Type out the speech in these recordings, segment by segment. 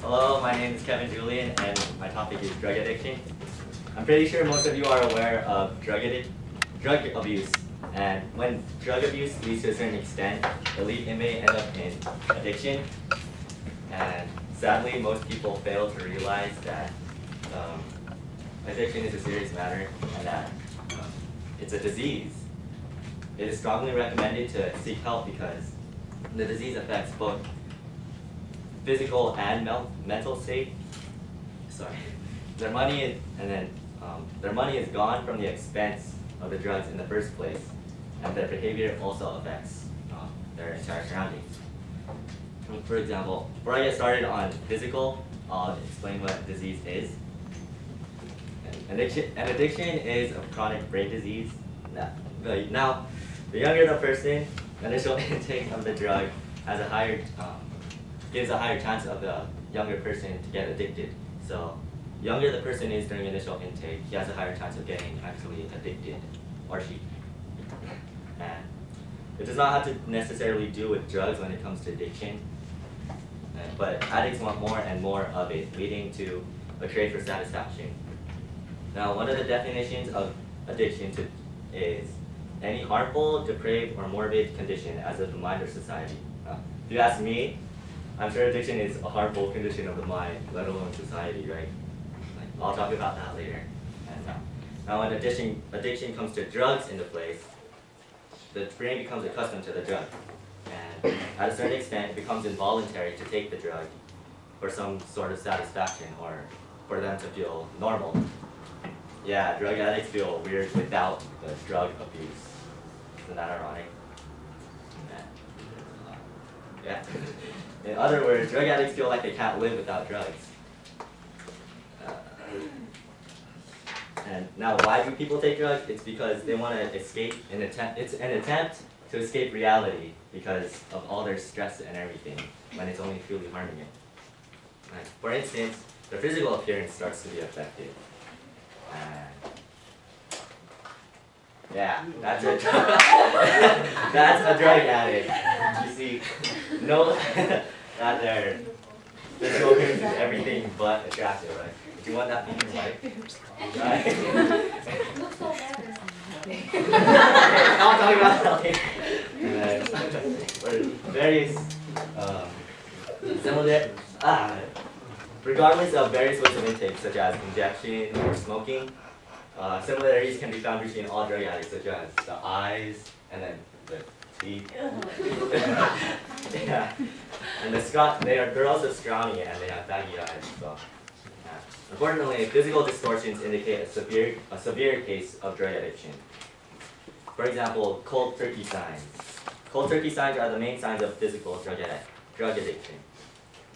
Hello, my name is Kevin Julian, and my topic is drug addiction. I'm pretty sure most of you are aware of drug abuse, and when drug abuse leads to a certain extent, it may end up in addiction. And sadly, most people fail to realize that addiction is a serious matter and that it's a disease. It is strongly recommended to seek help because the disease affects both physical and mental state. Their money is gone from the expense of the drugs in the first place, and their behavior also affects their entire surroundings. For example, before I get started on physical, I'll explain what disease is. An addiction is a chronic brain disease. Now, the younger the person, the initial intake of the drug has gives a higher chance of the younger person to get addicted. So, younger the person is during initial intake, he has a higher chance of getting actually addicted, or she. And it does not have to necessarily do with drugs when it comes to addiction, but addicts want more and more of it, leading to a crave for satisfaction. Now, one of the definitions of addiction is any harmful, depraved, or morbid condition as of the mind or society. If you ask me, I'm sure addiction is a harmful condition of the mind, let alone society, right? I'll talk about that later. And now when addiction comes to drugs into place, the brain becomes accustomed to the drug. And at a certain extent, it becomes involuntary to take the drug for some sort of satisfaction or for them to feel normal. Yeah, drug addicts feel weird without the drug abuse. Isn't that ironic? Yeah. In other words, drug addicts feel like they can't live without drugs. And now, why do people take drugs? It's because they want to escape. It's an attempt to escape reality because of all their stress and everything, when it's only truly harming it. Like, for instance, their physical appearance starts to be affected. Yeah, that's a drug addict. You see, no, that their physical appearance is everything but attractive, right? Do you want that being white? Right? Looks so better. I'll talk about that later. And various regardless of various ways of intake, such as injection or smoking, similarities can be found between all drug addicts, such as the eyes and then the teeth. Yeah, and they're also scrawny and they have baggy eyes. So, unfortunately, physical distortions indicate a severe case of drug addiction. For example, cold turkey signs. Cold turkey signs are the main signs of physical drug addiction.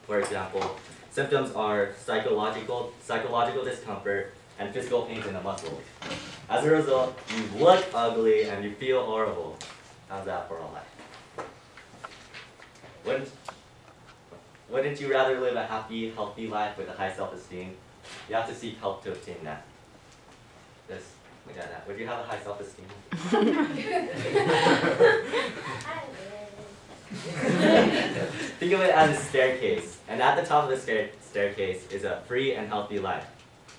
For example, symptoms are psychological discomfort and physical pains in the muscles. As a result, you look ugly and you feel horrible. How's that for a life? Wouldn't you rather live a happy, healthy life with a high self-esteem? You have to seek help to obtain that. Just look at that. Would you have a high self-esteem? Think of it as a staircase, and at the top of the staircase is a free and healthy life.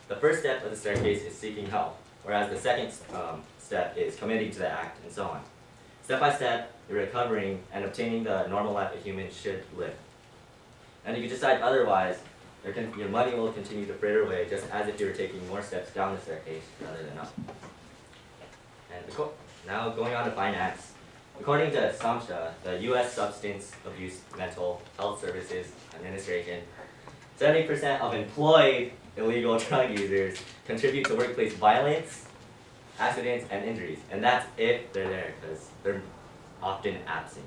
The first step of the staircase is seeking help, whereas the second step is committing to the act, and so on. Step by step, you're recovering and obtaining the normal life a human should live. And if you decide otherwise, your money will continue to fritter away, just as if you were taking more steps down the staircase rather than up. And now going on to finance. According to SAMHSA, the U.S. Substance Abuse Mental Health Services Administration, 70% of employed illegal drug users contribute to workplace violence, accidents, and injuries. And that's if they're there, because they're often absent.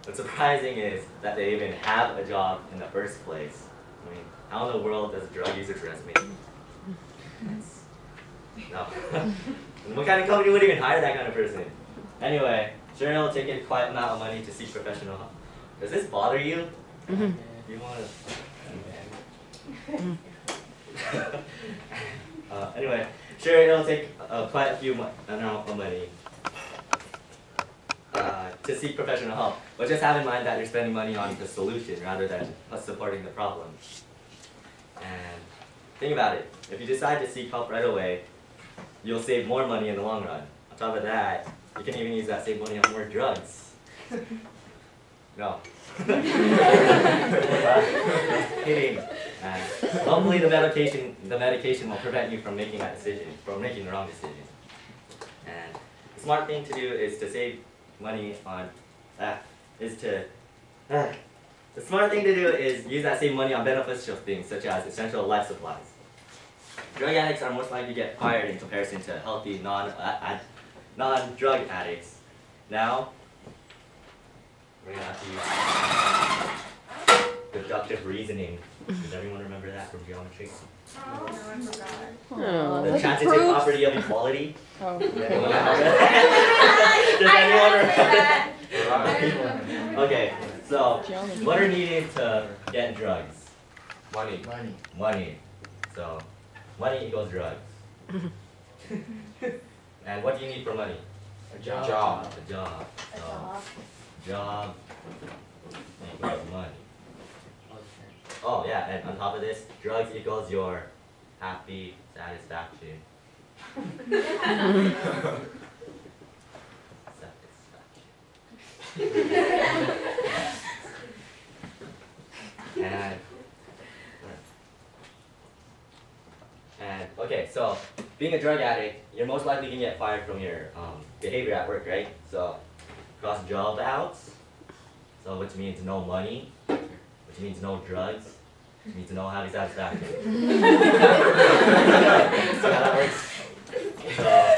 What's surprising is that they even have a job in the first place. I mean, how in the world does a drug user's resume? No. What kind of company would even hire that kind of person? Anyway, sure, it'll take a quiet amount of money to seek professional help. Does this bother you? You want to... Anyway, sure, it'll take quite a few amount of money to seek professional help. But just have in mind that you're spending money on the solution rather than supporting the problem. And think about it. If you decide to seek help right away, you'll save more money in the long run. On top of that, you can even use that same money on more drugs. No. Kidding. And hopefully the medication will prevent you from making that decision, from making the wrong decision. And the smart thing to do is to save money on the smart thing to do is use that same money on beneficial things such as essential life supplies. Drug addicts are most likely to get fired in comparison to healthy non-drug addicts. Now, we're going to have to use deductive reasoning. Does everyone remember that from geometry? No, I forgot. Oh, The look at transitive proof. property of equality. Oh. Does anyone remember? Okay, so what are needed to get drugs? Money. Money. So money equals drugs. And what do you need for money? A job. A job. A So job. job equals money. Oh yeah, and on top of this, drugs equals your happy satisfaction. And okay, so being a drug addict, you're most likely gonna get fired from your behavior at work, right? So cross job outs, so which means no money, which means no drugs, which means no happy satisfaction. So how that works. So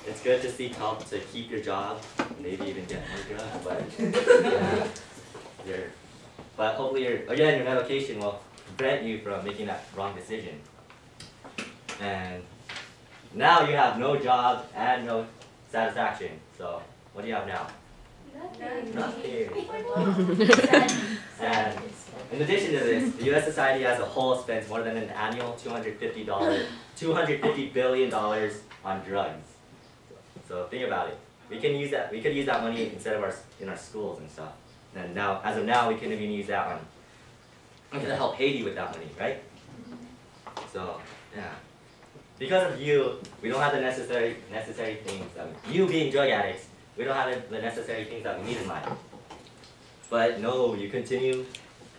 it's good to seek help to keep your job, maybe even get more drugs, but hopefully your medication will prevent you from making that wrong decision. And now you have no job and no satisfaction. So what do you have now? Nothing. And in addition to this, the U.S. society as a whole spends more than an annual $250 billion on drugs. So think about it. We could use that money instead of in our schools and stuff. And now, as of now, we can even use that on. I'm gonna help Haiti with that money, right? So yeah. Because of you, we don't have the necessary things you being drug addicts, we don't have the necessary things that we need in life. But no, you continue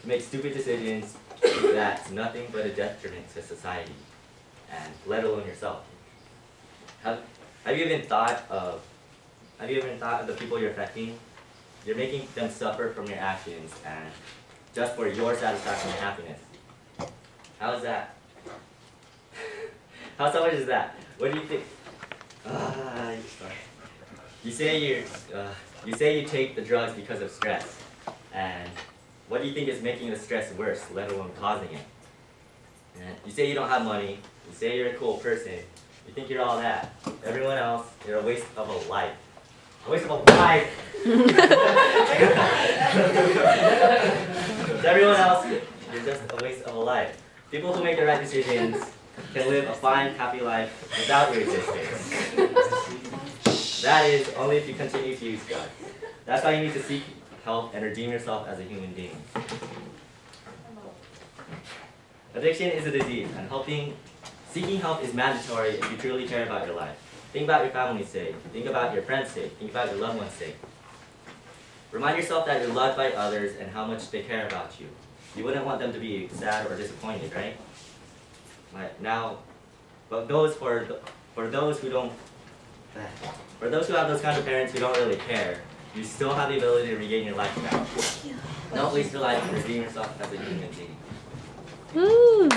to make stupid decisions that's nothing but a detriment to society, and let alone yourself. Have you even thought of the people you're affecting? You're making them suffer from your actions and just for your satisfaction and happiness. How is that? How selfish is that? What do you think? You say you take the drugs because of stress, and what do you think is making the stress worse, let alone causing it? And you say you don't have money. You say you're a cool person. You think you're all that. Everyone else, you're a waste of a life. A waste of a life. To everyone else, you're just a waste of a life. People who make the right decisions can live a fine, happy life without your existence. That is only if you continue to use drugs. That's why you need to seek help and redeem yourself as a human being. Addiction is a disease, and seeking help is mandatory if you truly care about your life. Think about your family's sake. Think about your friends' sake. Think about your loved ones' sake. Remind yourself that you're loved by others and how much they care about you. You wouldn't want them to be sad or disappointed, right? For those who have those kinds of parents who don't really care, you still have the ability to regain your life back. Don't waste your life and redeem yourself as a human being. Woo!